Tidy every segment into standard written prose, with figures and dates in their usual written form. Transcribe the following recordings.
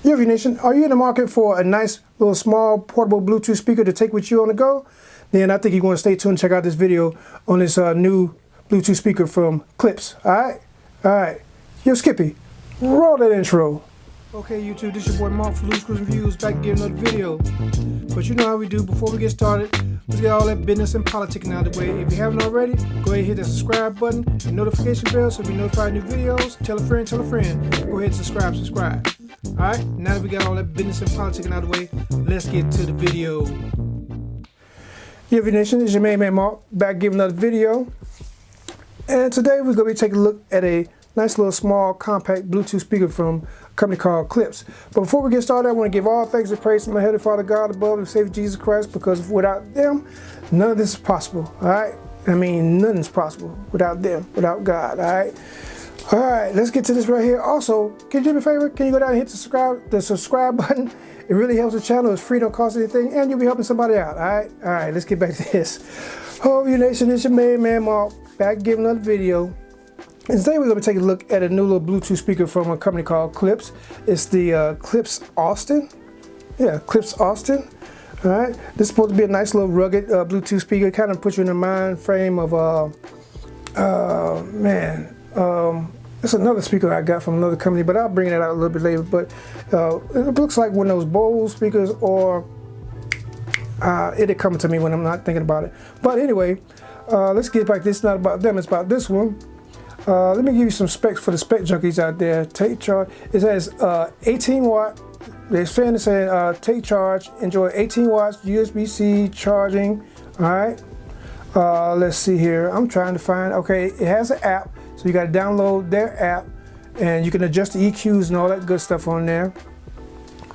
UNBOX Nation, are you in the market for a nice little small portable Bluetooth speaker to take with you on the go? Then I think you're going to stay tuned and check out this video on this new Bluetooth speaker from Klipsch. Alright. Yo, Skippy, roll that intro. Okay, YouTube, this is your boy Mark for loosescrewzzandviews, back again another video. But you know how we do. Before we get started, let's get all that business and politicking out of the way. If you haven't already, go ahead and hit that subscribe button and notification bell so you'll be notified of new videos. Tell a friend, Go ahead and subscribe. Alright, now that we got all that business and politicking out of the way, let's get to the video. UNBOX Nation, this is your main man Mark, back giving another video. And today we're going to be taking a look at a nice little small compact Bluetooth speaker from a company called Klipsch. But before we get started, I want to give all thanks and praise to my Heavenly Father God above and Savior Jesus Christ, because without them, none of this is possible. Alright? I mean, nothing's possible without them, without God. Alright, let's get to this right here. Also, can you do me a favor? Can you go down and hit the subscribe button? It really helps the channel. It's free, don't cost anything, and you'll be helping somebody out. Alright, let's get back to this. UNBOX Nation, it's your main man Mark, back giving another video. And today we're going to be taking a look at a new little Bluetooth speaker from a company called Klipsch. It's the Klipsch Austin. Yeah, Klipsch Austin. Alright, this is supposed to be a nice little rugged Bluetooth speaker. Kind of puts you in the mind frame of, it's another speaker I got from another company, but I'll bring that out a little bit later. But it looks like one of those Bose speakers, or it'll come to me when I'm not thinking about it. But anyway, let's get back. This is not about them, it's about this one. Let me give you some specs for the spec junkies out there. Take charge. It says 18 watt. They're saying take charge. Enjoy 18 watts USB-C charging. All right. Let's see here. I'm trying to find. Okay, it has an app, so you got to download their app, and you can adjust the EQs and all that good stuff on there.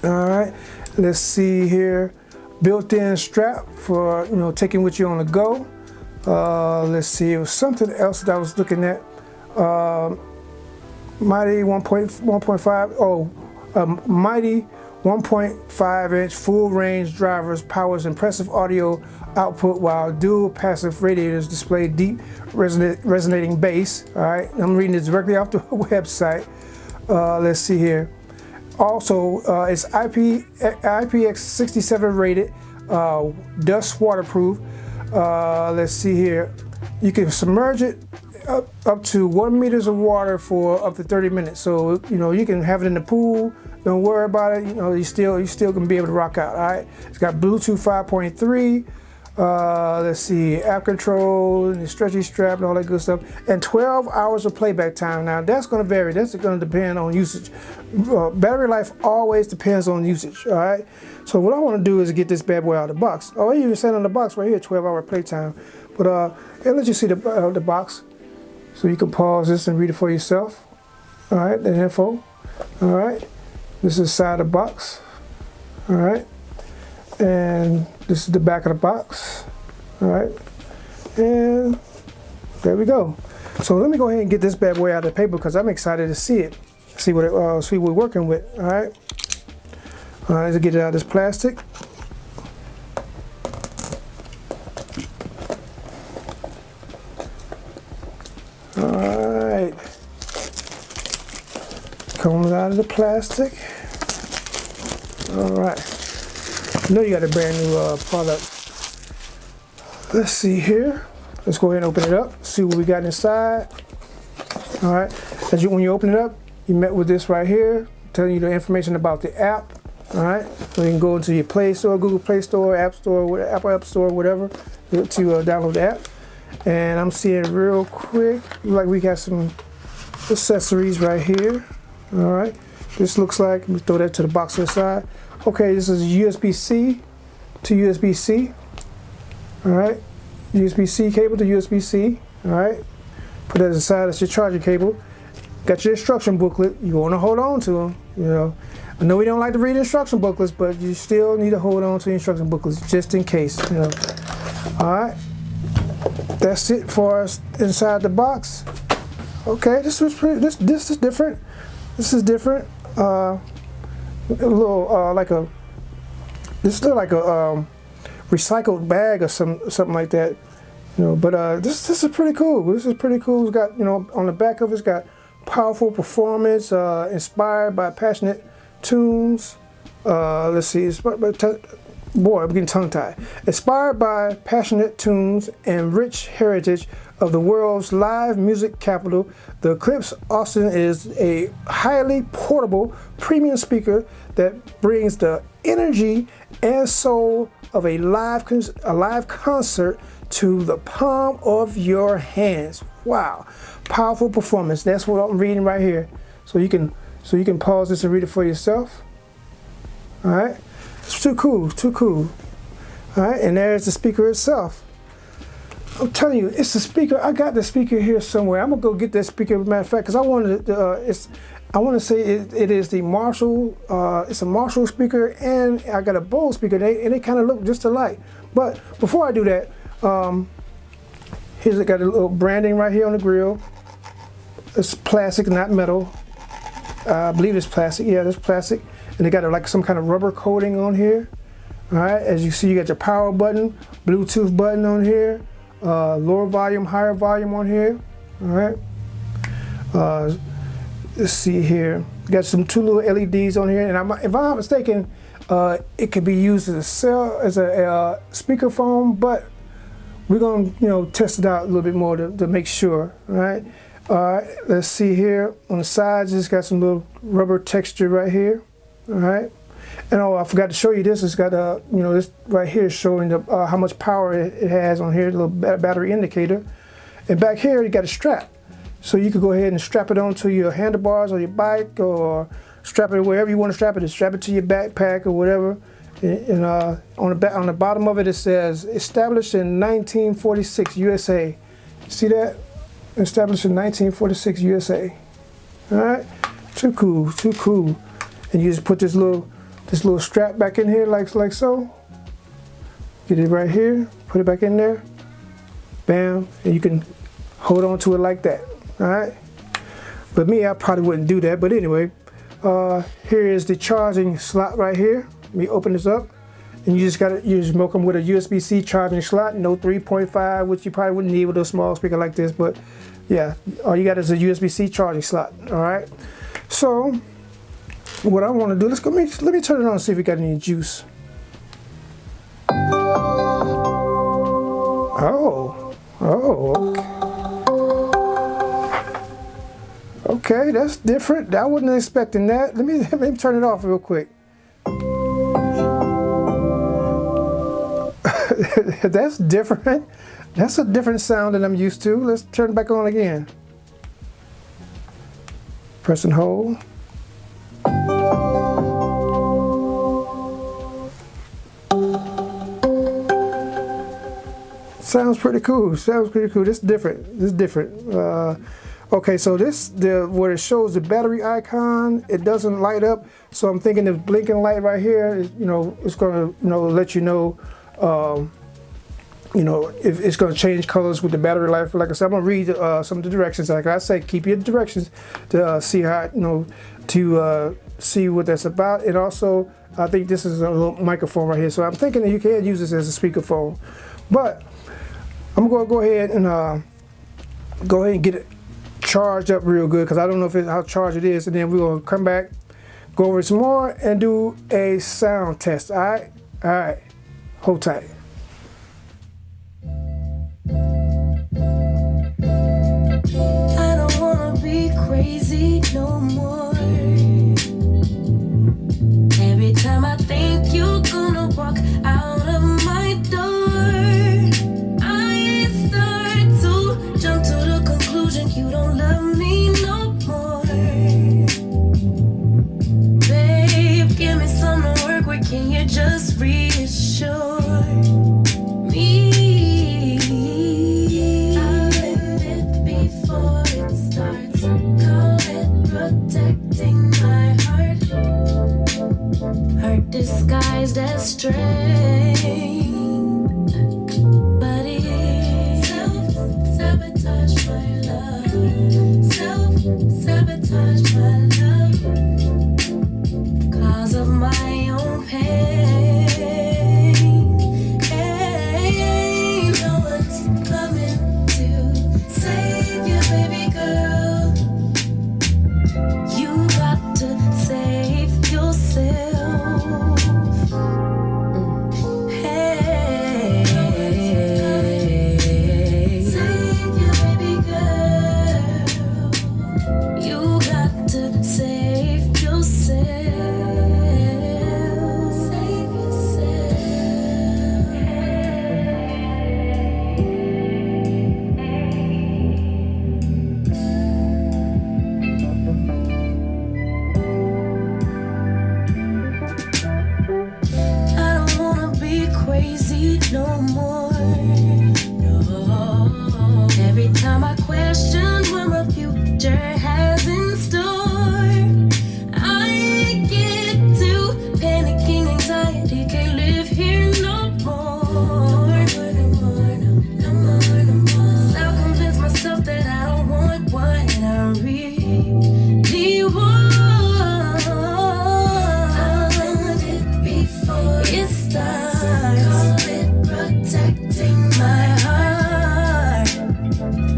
All right. Let's see here. Built-in strap for taking with you on the go. Let's see. It was something else that I was looking at. Mighty 1.5 mighty 1.5 inch full range drivers powers impressive audio output, while dual passive radiators display deep resonating bass. All right, I'm reading this directly off the website. Let's see here. Also, it's IPX67 rated, dust waterproof. Let's see here. You can submerge it up to 1 meter of water for up to 30 minutes. So you can have it in the pool. Don't worry about it. You still can be able to rock out. All right. It's got Bluetooth 5.3. Let's see, app control, and the stretchy strap, and all that good stuff, and 12 hours of playback time. Now that's going to vary. That's going to depend on usage. Battery life always depends on usage. All right. So what I want to do is get this bad boy out of the box. Oh, it even said on the box right here, 12-hour playtime. But it lets you see the box. So you can pause this and read it for yourself. All right, the info. All right, this is the side of the box. All right, and this is the back of the box. All right, and there we go. So let me go ahead and get this bad boy out of the paper, because I'm excited to see it. See what we're working with. All right, let's get it out of this plastic. Alright, comes out of the plastic. Alright, you got a brand new product. Let's see here. Let's go ahead and open it up, see what we got inside. Alright, when you open it up, you met with this right here, telling you the information about the app. Alright, so you can go into your Play Store, Google Play Store, App Store, Apple App Store, whatever, to download the app. And I'm seeing real quick, like we got some accessories right here. All right, this looks like, let me throw that to the box to the side. Okay, this is USB-C to USB-C. All right, USB-C cable to USB-C. All right, put that aside. That's your charging cable. Got your instruction booklet. You want to hold on to them. I know we don't like to read instruction booklets, but you still need to hold on to the instruction booklets just in case. All right. That's it for us inside the box. Okay, this is different. This is different. A little this looks like a recycled bag or something like that. But this is pretty cool. This is pretty cool. It's got on the back of it's got powerful performance, inspired by passionate tunes. Let's see. Boy, I'm getting tongue-tied. Inspired by passionate tunes and rich heritage of the world's live music capital, the Klipsch Austin is a highly portable premium speaker that brings the energy and soul of a live concert to the palm of your hands. Wow, powerful performance. That's what I'm reading right here. So you can pause this and read it for yourself. All right. It's too cool, too cool. All right, and there's the speaker itself. I'm telling you, it's the speaker. I got the speaker here somewhere. I'm gonna go get that speaker. As a matter of fact, because I wanted I want to say it is the Marshall. It's a Marshall speaker, and I got a Bose speaker. And they kind of look just alike. But before I do that, here's got a little branding right here on the grill. It's plastic, not metal. I believe it's plastic. Yeah, it's plastic. And they got like some kind of rubber coating on here. All right, as you see, you got your power button, Bluetooth button on here, lower volume, higher volume on here. All right. Let's see here. Got two little LEDs on here, and if I'm not mistaken, it could be used as a speakerphone, but we're gonna test it out a little bit more to make sure. All right. Let's see here on the sides. It's got some little rubber texture right here. All right, and I forgot to show you this. It's got this right here showing how much power it has on here, the little battery indicator. And back here you got a strap, so you could go ahead and strap it onto your handlebars or your bike, or strap it wherever you want to strap it. Strap it to your backpack or whatever. And on the bottom of it, it says established in 1946 USA. See that? Established in 1946 USA. All right, too cool, too cool. And you just put this little strap back in here like so. Get it right here, put it back in there. Bam, and you can hold on to it like that. All right. But me, I probably wouldn't do that. But anyway, here is the charging slot right here. Let me open this up, and you just milk them with a USB-C charging slot. No 3.5, which you probably wouldn't need with a small speaker like this. But yeah, all you got is a USB-C charging slot. All right. So what I want to do, let me turn it on and see if we got any juice. Oh, okay, that's different. I wasn't expecting that. Let me turn it off real quick. That's different. That's a different sound than I'm used to. Let's turn it back on again. Press and hold. Sounds pretty cool. Sounds pretty cool. This is different. This is different. Okay, so where it shows the battery icon, it doesn't light up. So I'm thinking the blinking light right here is, it's going to, let you know, if it's going to change colors with the battery life. Like I said, I'm going to read some of the directions. Like I say, keep your directions to see how, to see what that's about. And also, I think this is a little microphone right here. So I'm thinking that you can use this as a speakerphone. But I'm going to go ahead and get it charged up real good, because I don't know how charged it is. And then we're going to come back, go over some more, and do a sound test. All right? All right. Hold tight. I don't want to be crazy no more. Every time I think you're gonna walk out of my door, I start to jump to the conclusion you don't love me no more. Babe, give me some to work with, can you just reassure me? I'll admit before it starts, call it protecting my heart. Hurt disguised as strength, but it's self-sabotage my love. Self-sabotage my love, cause of my own pain. Hey, no one's coming to save you, baby girl. You got to save yourself. need no more. No. Every time I question what my future has in store, I get to panicking anxiety. Can't live here no more. No more. I'll convince myself that I don't want what I really want. I've done it before. It starts. Call it protecting my heart.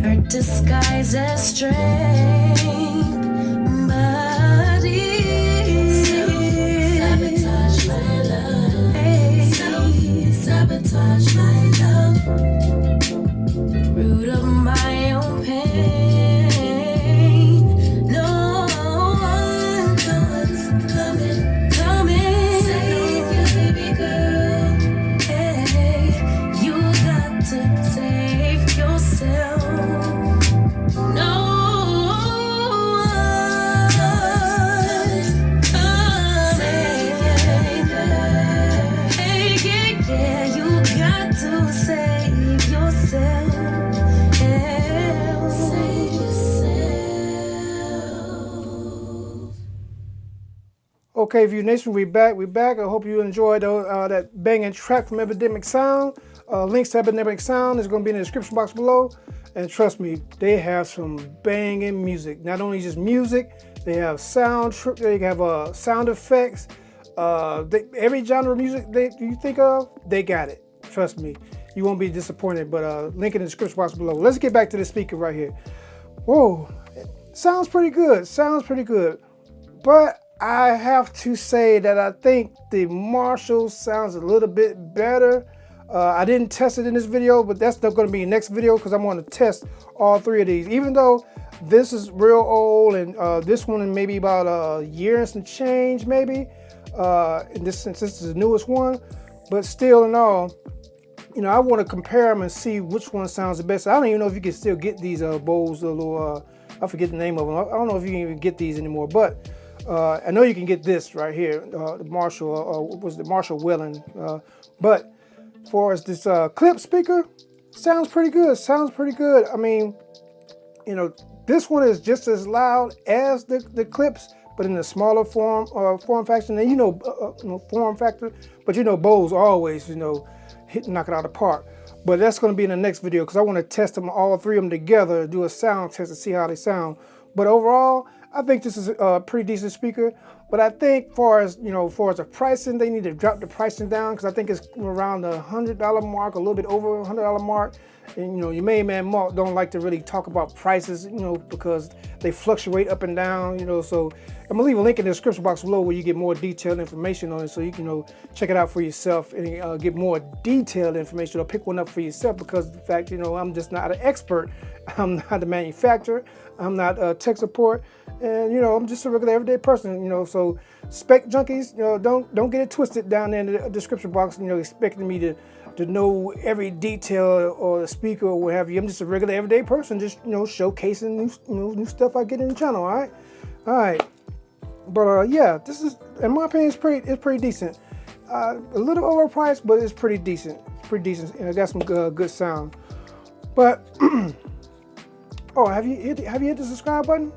Hurt disguised as strength. But it's self-sabotage my love. Self-sabotage my love. Root of my own pain. No one's coming. Save your baby girl. Hey, you got to save yourself. No one's coming. Save your baby girl. Hey, yeah, you got to save yourself. Save yourself. Okay, View Nation, we back. I hope you enjoyed that banging track from Epidemic Sound. Links to Epidemic Sound is going to be in the description box below. And trust me, they have some banging music. Not only just music, they have sound effects. Every genre of music you think of, they got it. Trust me, you won't be disappointed. But link in the description box below. Let's get back to the speaker right here. Whoa, sounds pretty good. But I have to say that I think the Marshall sounds a little bit better. I didn't test it in this video, but that's not going to be the next video because I'm going to test all three of these. Even though this is real old and this one is maybe about a year and some change, maybe. Since this is the newest one, but still in all, you know, I want to compare them and see which one sounds the best. I don't even know if you can still get these Bose little, I forget the name of them. I don't know if you can even get these anymore, but I know you can get this right here, the Marshall, was the Marshall Welling. But as far as this Klipsch speaker, sounds pretty good. I mean, you know, this one is just as loud as the Klipsch, but in a smaller form factor. And form factor, but you know, Bose always, you know, knock it out of the park. But that's going to be in the next video because I want to test them, all three of them together, do a sound test to see how they sound. But overall, I think this is a pretty decent speaker. But I think as far as the pricing, they need to drop the pricing down because I think it's around the $100 mark, a little bit over $100 mark. And you know, your main man Mark don't like to really talk about prices, you know, because they fluctuate up and down, you know. So I'm gonna leave a link in the description box below where you get more detailed information on it, so you can, you know, check it out for yourself and get more detailed information or pick one up for yourself. Because the fact, you know, I'm just not an expert. I'm not the manufacturer. I'm not tech support, and you know, I'm just a regular everyday person, you know. So spec junkies, you know, don't get it twisted down there in the description box, you know, expecting me to know every detail or the speaker or what have you. I'm just a regular everyday person, just, you know, showcasing new stuff I get in the channel. All right. But yeah, this is, in my opinion, it's pretty decent. A little overpriced, but it's pretty decent. And I got some good sound. But oh, have you hit the subscribe button?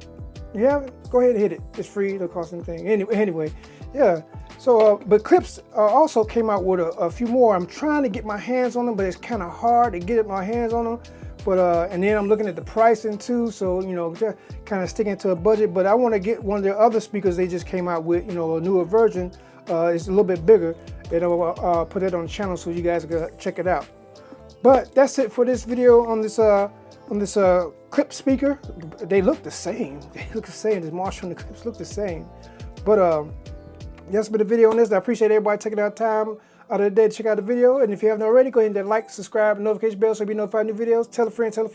You haven't? Go ahead and hit it. It's free. It don't cost anything. Anyway, yeah. So, but Klipsch also came out with a few more. I'm trying to get my hands on them, but it's kind of hard to get my hands on them. But and then I'm looking at the pricing too, so you know, kind of sticking to a budget. But I want to get one of their other speakers they just came out with, you know, a newer version. It's a little bit bigger, and I'll put it on the channel so you guys can check it out. But that's it for this video on this Klipsch speaker. They look the same. The Marshall and the Klipsch look the same. But that's been the video on this. I appreciate everybody taking out time out of the day to check out the video. And if you haven't already, go ahead and like, subscribe, and notification bell so you'll be notified of new videos. Tell a friend, tell that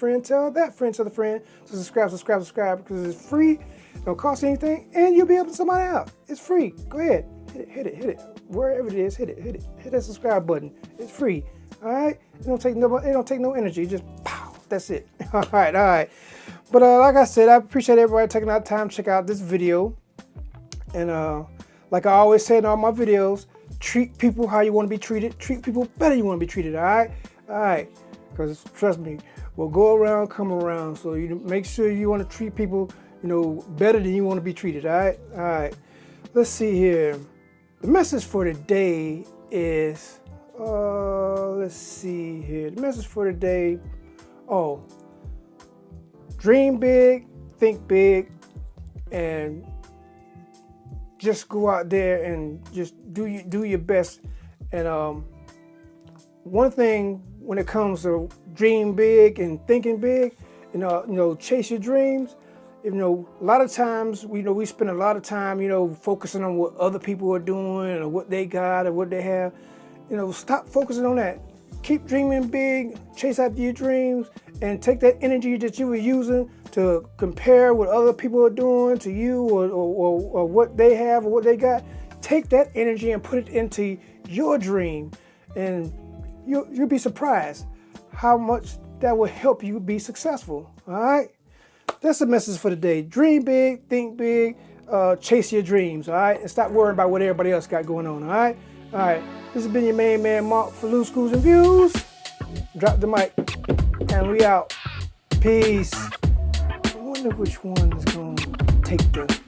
friend, tell a friend to subscribe because it's free. It don't cost anything, and you'll be helping somebody out. It's free. Go ahead, hit it. Wherever it is, hit it. Hit that subscribe button. It's free. All right. It don't take no energy. Just pow. That's it. All right. But like I said, I appreciate everybody taking out time to check out this video. And like I always say in all my videos, treat people how you want to be treated. Treat people better you want to be treated, all right? All right, because trust me, we'll go around, come around. So you make sure you want to treat people, you know, better than you want to be treated, all right? All right, let's see here. The message for today is, let's see here. The message for today, dream big, think big, and just go out there and just do your best. And one thing when it comes to dream big and thinking big, you know, chase your dreams. You know, a lot of times, we spend a lot of time, focusing on what other people are doing or what they got or what they have. You know, stop focusing on that. Keep dreaming big, chase after your dreams, and take that energy that you were using to compare what other people are doing to you or what they have or what they got. Take that energy and put it into your dream, and you'll be surprised how much that will help you be successful. All right? That's the message for today. Dream big, think big, chase your dreams, all right? And stop worrying about what everybody else got going on, all right? All right, this has been your main man, Mark, for Loose Screws and Views. Drop the mic, and we out. Peace. I wonder which one is going to take the